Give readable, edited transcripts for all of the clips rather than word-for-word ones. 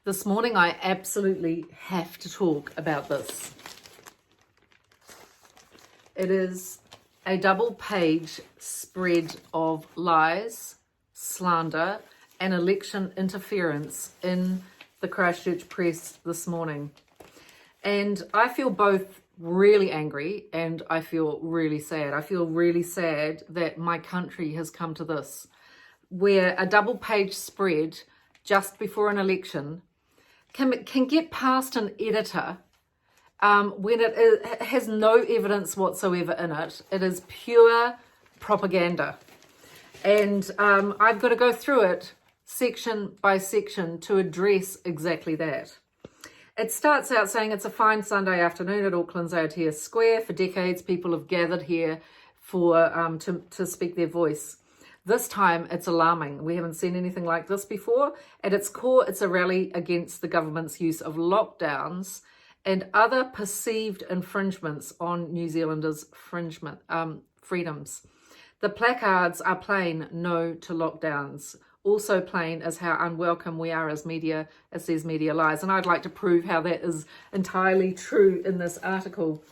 This morning, I absolutely have to talk about this. It is a double-page spread of lies, slander, and election interference in the Christchurch Press this morning. And I feel both really angry and I feel really sad. I feel really sad that my country has come to this, where a double-page spread just before an election can get past an editor when it has no evidence whatsoever in it. It is pure propaganda. And I've got to go through it section by section to address exactly that. It starts out saying it's a fine Sunday afternoon at Auckland's Aotea Square. For decades, people have gathered here for to speak their voice. This time, it's alarming. We haven't seen anything like this before. At its core, it's a rally against the government's use of lockdowns and other perceived infringements on New Zealanders' freedoms. The placards are plain no to lockdowns. Also plain is how unwelcome we are as media, as these media lies. And I'd like to prove how that is entirely true in this article.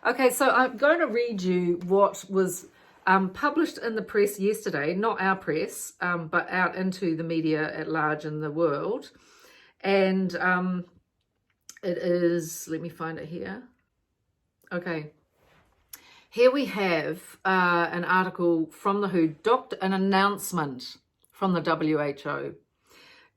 Okay, so I'm going to read you what was published in the press yesterday, not our press, but out into the media at large in the world. And it is, let me find it here. Okay. Here we have an article from the WHO, an announcement from the WHO.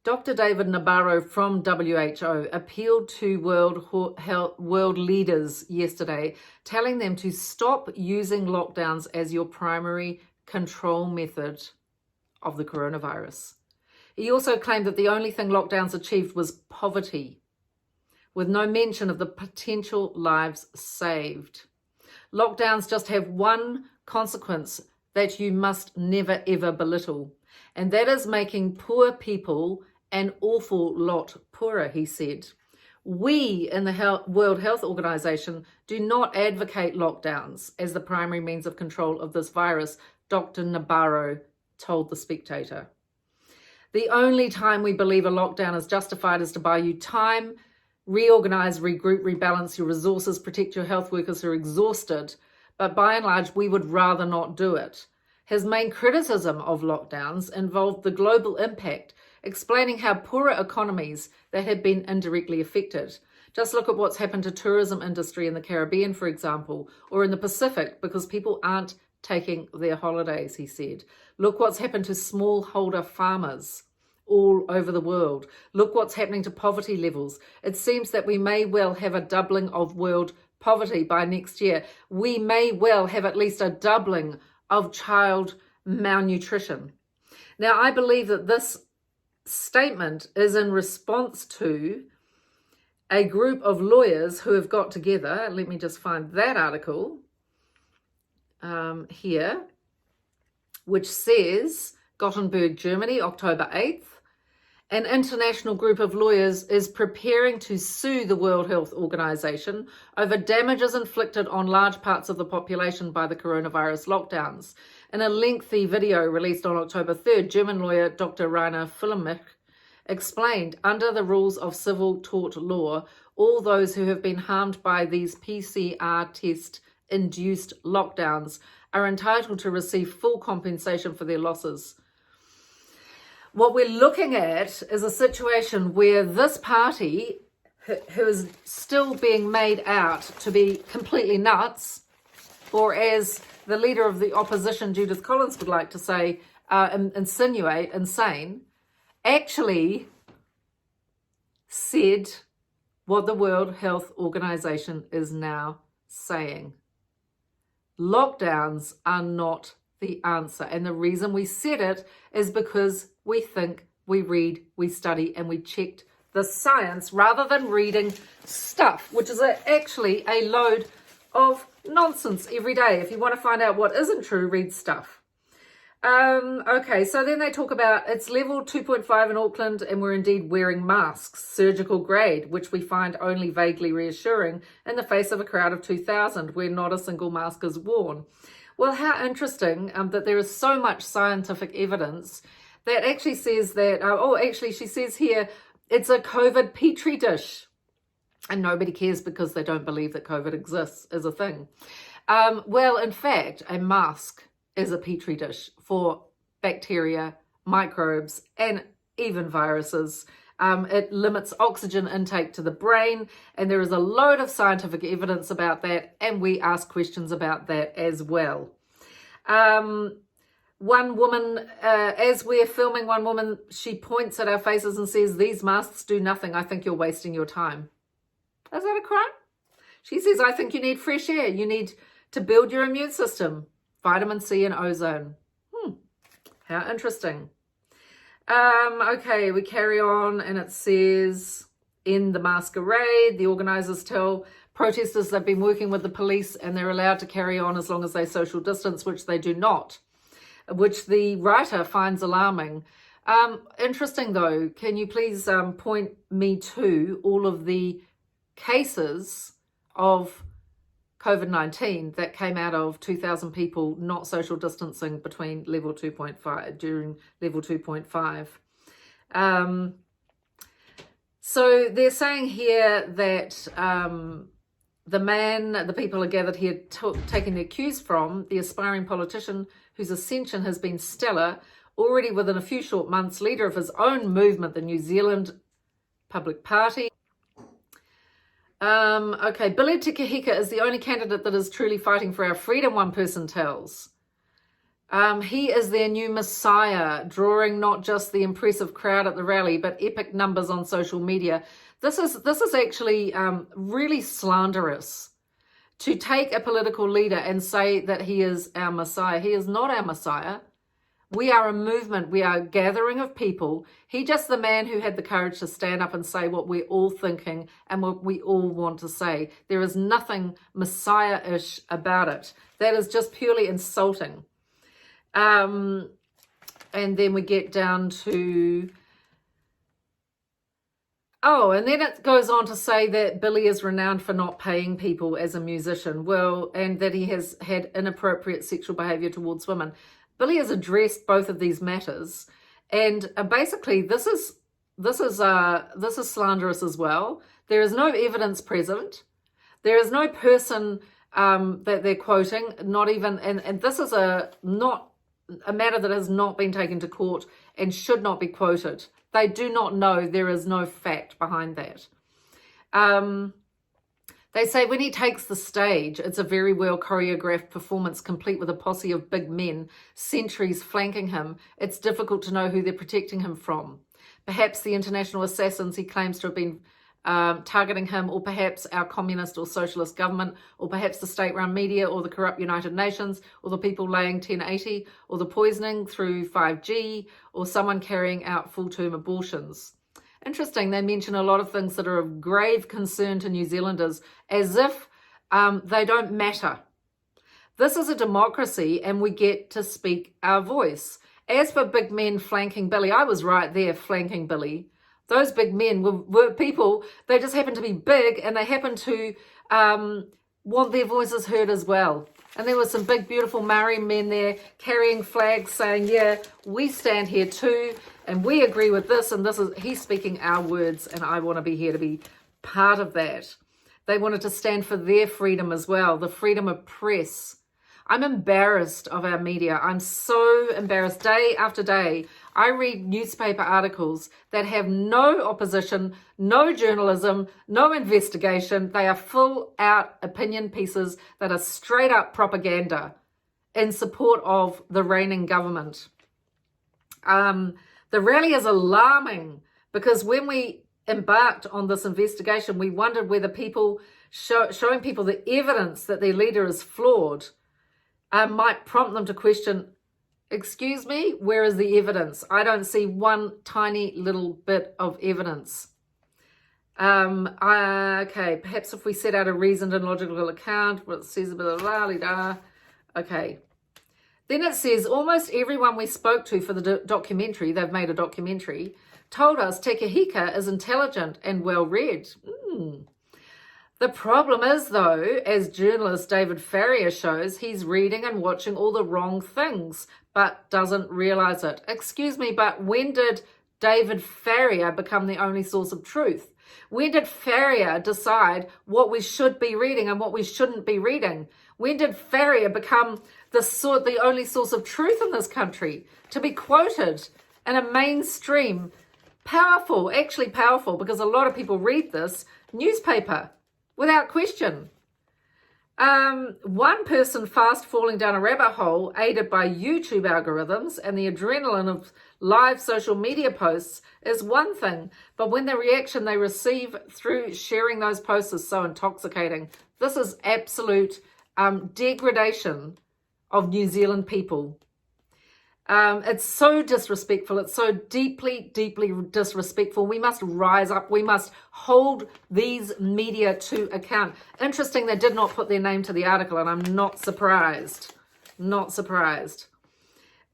Dr. David Nabarro from WHO appealed to world leaders yesterday, telling them to stop using lockdowns as your primary control method of the coronavirus. He also claimed that the only thing lockdowns achieved was poverty, with no mention of the potential lives saved. Lockdowns just have one consequence that you must never ever belittle, and that is making poor people an awful lot poorer, he said. We in the World Health Organization do not advocate lockdowns as the primary means of control of this virus, Dr. Nabarro told The Spectator. The only time we believe a lockdown is justified is to buy you time, reorganize, regroup, rebalance your resources, protect your health workers who are exhausted, but by and large, we would rather not do it. His main criticism of lockdowns involved the global impact, explaining how poorer economies that had been indirectly affected. Just look at what's happened to tourism industry in the Caribbean, for example, or in the Pacific, because people aren't taking their holidays, he said. Look what's happened to smallholder farmers all over the world. Look what's happening to poverty levels. It seems that we may well have a doubling of world poverty by next year. We may well have at least a doubling of child malnutrition. Now, I believe that this statement is in response to a group of lawyers who have got together. Let me just find that article here, which says, Gothenburg, Germany, October 8th. An international group of lawyers is preparing to sue the World Health Organization over damages inflicted on large parts of the population by the coronavirus lockdowns. In a lengthy video released on October 3rd, German lawyer Dr. Rainer Fullemich explained, under the rules of civil tort law, all those who have been harmed by these PCR test-induced lockdowns are entitled to receive full compensation for their losses. What we're looking at is a situation where this party, who is still being made out to be completely nuts, or as the leader of the opposition, Judith Collins, would like to say, insinuate, insane, actually said what the World Health Organization is now saying. Lockdowns are not the answer. And the reason we said it is because we think, we read, we study, and we checked the science rather than reading stuff, which is actually a load of nonsense every day. If you want to find out what isn't true, read stuff. Okay, so then they talk about it's level 2.5 in Auckland and we're indeed wearing masks, surgical grade, which we find only vaguely reassuring in the face of a crowd of 2,000 where not a single mask is worn. Well, how interesting that there is so much scientific evidence that actually says that, she says here, It's a COVID petri dish. And nobody cares because they don't believe that COVID exists as a thing. Well, in fact, a mask is a petri dish for bacteria, microbes, and even viruses. It limits oxygen intake to the brain, and there is a load of scientific evidence about that, and we ask questions about that as well. One woman, as we're filming, one woman, she points at our faces and says, "These masks do nothing. I think you're wasting your time." Is that a crime? She says, "I think you need fresh air. You need to build your immune system. Vitamin C and ozone." How interesting. Okay, we carry on, and it says, in the masquerade, the organisers tell protesters they've been working with the police and they're allowed to carry on as long as they social distance, which they do not, which the writer finds alarming. Interesting though, can you please point me to all of the cases of COVID-19 that came out of 2,000 people not social distancing between level 2.5, during level 2.5. So they're saying here that the people are gathered here taking their cues from, the aspiring politician whose ascension has been stellar, already within a few short months, leader of his own movement, the New Zealand Public Party. Okay, Billy Tikahika is the only candidate that is truly fighting for our freedom, one person tells. He is their new messiah, drawing not just the impressive crowd at the rally, but epic numbers on social media. This is actually really slanderous, to take a political leader and say that he is our messiah. He is not our messiah. We are a movement. We are a gathering of people. He's just the man who had the courage to stand up and say what we're all thinking and what we all want to say. There is nothing messiah-ish about it. That is just purely insulting. And then we get down to... Oh, and then it goes on to say that Billy is renowned for not paying people as a musician. Well, and that he has had inappropriate sexual behavior towards women. Billy has addressed both of these matters, and basically this is slanderous as well. There is no evidence present. There is no person that they're quoting, not even, and this is not a matter that has not been taken to court and should not be quoted. They do not know. There is no fact behind that. They say when he takes the stage, it's a very well choreographed performance complete with a posse of big men, sentries flanking him. It's difficult to know who they're protecting him from. Perhaps the international assassins he claims to have been targeting him, or perhaps our communist or socialist government, or perhaps the state-run media, or the corrupt United Nations, or the people laying 1080, or the poisoning through 5G, or someone carrying out full-term abortions. Interesting, they mention a lot of things that are of grave concern to New Zealanders, as if they don't matter. This is a democracy, and we get to speak our voice. As for big men flanking Billy, I was right there flanking Billy. Those big men were people, they just happen to be big, and they happen to want their voices heard as well. And there were some big, beautiful Maori men there carrying flags saying, yeah, we stand here too, and we agree with this, and he's speaking our words, and I want to be here to be part of that. They wanted to stand for their freedom as well, the freedom of press. I'm embarrassed of our media. I'm so embarrassed. Day after day, I read newspaper articles that have no opposition, no journalism, no investigation. They are full-out opinion pieces that are straight-up propaganda in support of the reigning government. The rally is alarming because when we embarked on this investigation, we wondered whether people showing people the evidence that their leader is flawed might prompt them to question, excuse me, where is the evidence? I don't see one tiny little bit of evidence. Okay, perhaps if we set out a reasoned and logical account, what it says about the la-li-da. Okay. Then it says, almost everyone we spoke to for the documentary, they've made a documentary, told us Takahika is intelligent and well-read. The problem is, though, as journalist David Farrier shows, he's reading and watching all the wrong things, but doesn't realise it. Excuse me, but when did David Farrier become the only source of truth? When did Farrier decide what we should be reading and what we shouldn't be reading? When did Farrier become the only source of truth in this country to be quoted in a mainstream, actually powerful, because a lot of people read this, newspaper without question? One person fast falling down a rabbit hole aided by YouTube algorithms and the adrenaline of live social media posts is one thing, but when the reaction they receive through sharing those posts is so intoxicating, this is absolute degradation of New Zealand people. It's so disrespectful. It's so deeply, deeply disrespectful. We must rise up. We must hold these media to account. Interesting, they did not put their name to the article, and I'm not surprised. Not surprised.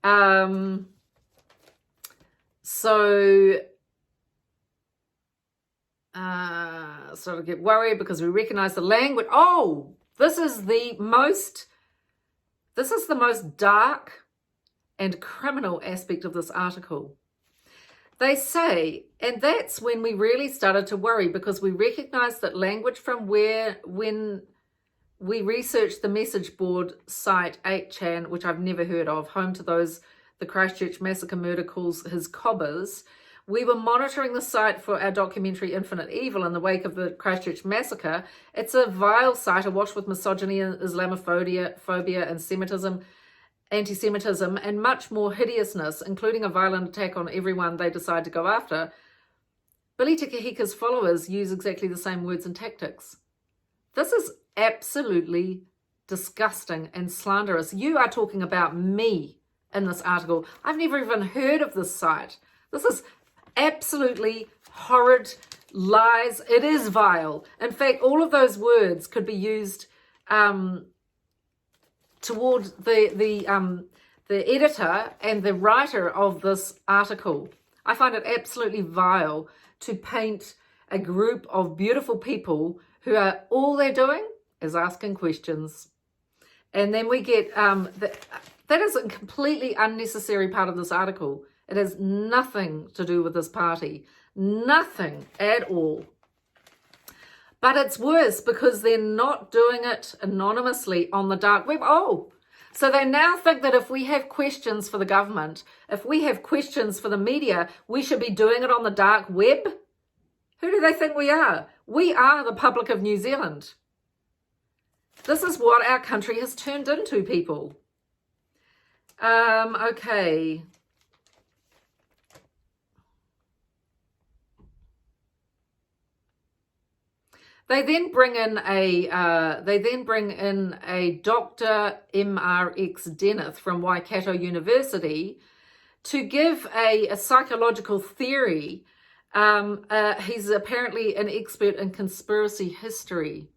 So to get worried because we recognize the language. Oh, this is the most dark and criminal aspect of this article. They say, and that's when we really started to worry, because we recognized that language from when we researched the message board site 8chan, which I've never heard of, home to those the Christchurch massacre murder calls his cobbers. We were monitoring the site for our documentary Infinite Evil in the wake of the Christchurch massacre. It's a vile site awash with misogyny and Islamophobia and anti-Semitism, and much more hideousness, including a violent attack on everyone they decide to go after. Billy Tikahika's followers use exactly the same words and tactics. This is absolutely disgusting and slanderous. You are talking about me in this article. I've never even heard of this site. This is absolutely horrid lies. It is vile. In fact, all of those words could be used toward the editor and the writer of this article. I find it absolutely vile to paint a group of beautiful people who are, all they're doing is asking questions. And then we get, that is a completely unnecessary part of this article. It has nothing to do with this party. Nothing at all. But it's worse because they're not doing it anonymously on the dark web. Oh, so they now think that if we have questions for the government, if we have questions for the media, we should be doing it on the dark web? Who do they think we are? We are the public of New Zealand. This is what our country has turned into, people. Okay. They then bring in a Dr. M.R.X. Deneth from Waikato University to give a psychological theory. He's apparently an expert in conspiracy history.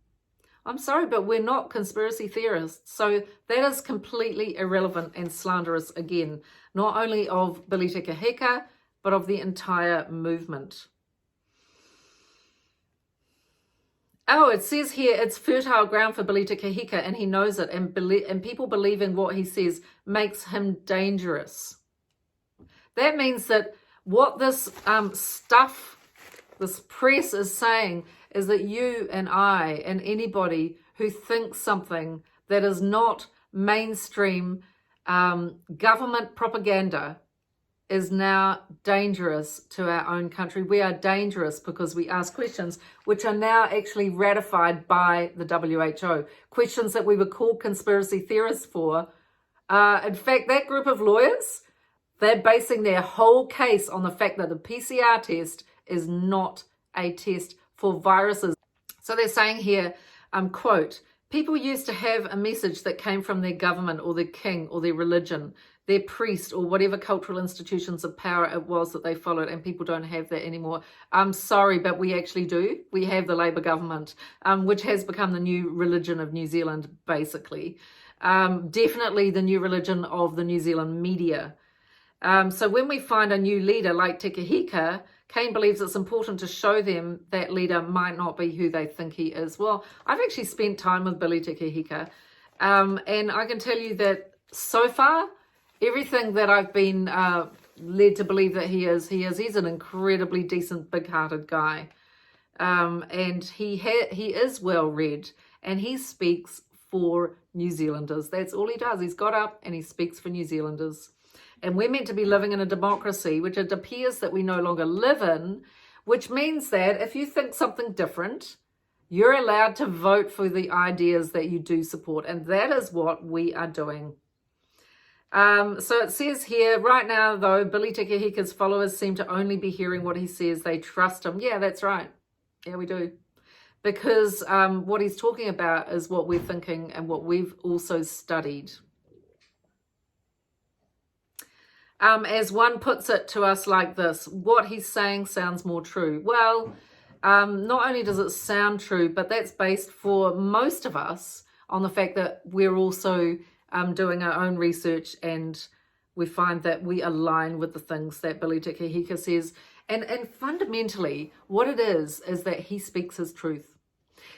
I'm sorry, but we're not conspiracy theorists. So that is completely irrelevant and slanderous again, not only of Billy Tikahika, but of the entire movement. Oh, it says here it's fertile ground for Billy Tikahika, and he knows it, and people believing what he says makes him dangerous. That means that what this this press is saying is that you and I and anybody who thinks something that is not mainstream government propaganda is now dangerous to our own country. We are dangerous because we ask questions which are now actually ratified by the WHO. Questions that we were called conspiracy theorists for. In fact, that group of lawyers, they're basing their whole case on the fact that the PCR test is not a test for viruses. So they're saying here, quote, people used to have a message that came from their government or their king or their religion, their priest or whatever cultural institutions of power it was that they followed, and people don't have that anymore. I'm sorry, but we actually do. We have the Labour government, which has become the new religion of New Zealand, basically. Definitely the new religion of the New Zealand media. So when we find a new leader like Tikahika, Kane believes it's important to show them that leader might not be who they think he is. Well, I've actually spent time with Billy Tikahika, and I can tell you that so far, everything that I've been led to believe that he is. He's an incredibly decent, big-hearted guy. And he is well read, and he speaks for New Zealanders. That's all he does. He's got up and he speaks for New Zealanders. And we're meant to be living in a democracy, which it appears that we no longer live in, which means that if you think something different, you're allowed to vote for the ideas that you do support. And that is what we are doing. So it says here, right now, though, Billy Tikehika's followers seem to only be hearing what he says. They trust him. Yeah, that's right. Yeah, we do. Because what he's talking about is what we're thinking and what we've also studied. As one puts it to us like this, what he's saying sounds more true. Well, not only does it sound true, but that's based for most of us on the fact that we're also doing our own research, and we find that we align with the things that Billy Tikehika says. And fundamentally, what it is that he speaks his truth.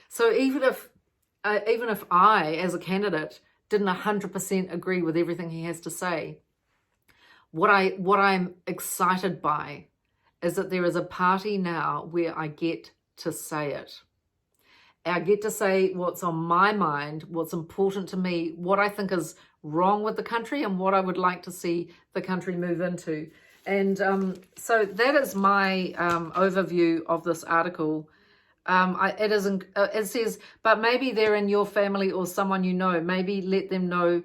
So even if I, as a candidate, didn't 100% agree with everything he has to say, what I'm excited by is that there is a party now where I get to say it. I get to say what's on my mind, what's important to me, what I think is wrong with the country, and what I would like to see the country move into. And so that is my overview of this article. It says, but maybe they're in your family or someone you know. Maybe let them know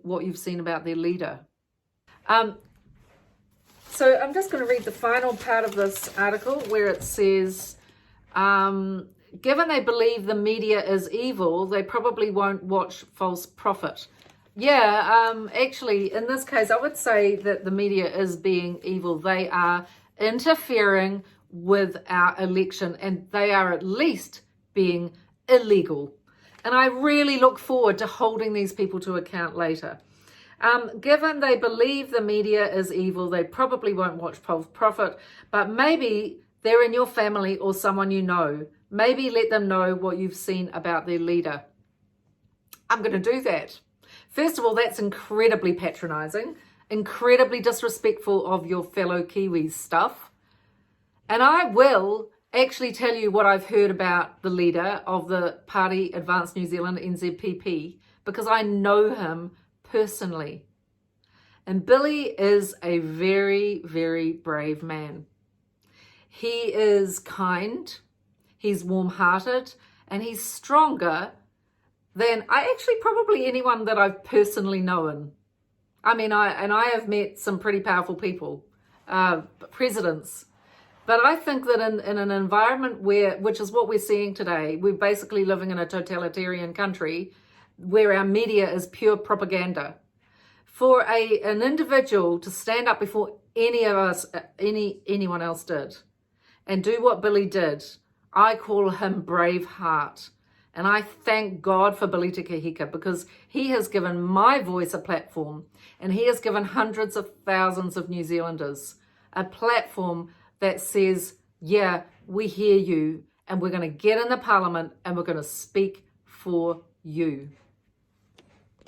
what you've seen about their leader. So I'm just going to read the final part of this article where it says, given they believe the media is evil, they probably won't watch false prophet. Yeah, actually, in this case, I would say that the media is being evil. They are interfering with our election, and they are at least being illegal. And I really look forward to holding these people to account later. Given they believe the media is evil, they probably won't watch false prophet, but maybe they're in your family or someone you know. Maybe let them know what you've seen about their leader. I'm going to do that. First of all, that's incredibly patronizing, incredibly disrespectful of your fellow Kiwis stuff. And I will actually tell you what I've heard about the leader of the party Advanced New Zealand, NZPP, because I know him personally. And Billy is a very, very brave man. He is kind, he's warm-hearted, and he's stronger than probably anyone that I've personally known. I mean, I have met some pretty powerful people, presidents. But I think that in an environment which is what we're seeing today, we're basically living in a totalitarian country where our media is pure propaganda. For an individual to stand up before anyone else did and do what Billy did, I call him Braveheart. And I thank God for Billy Tikehika, because he has given my voice a platform, and he has given hundreds of thousands of New Zealanders a platform that says, yeah, we hear you, and we're going to get in the parliament and we're going to speak for you.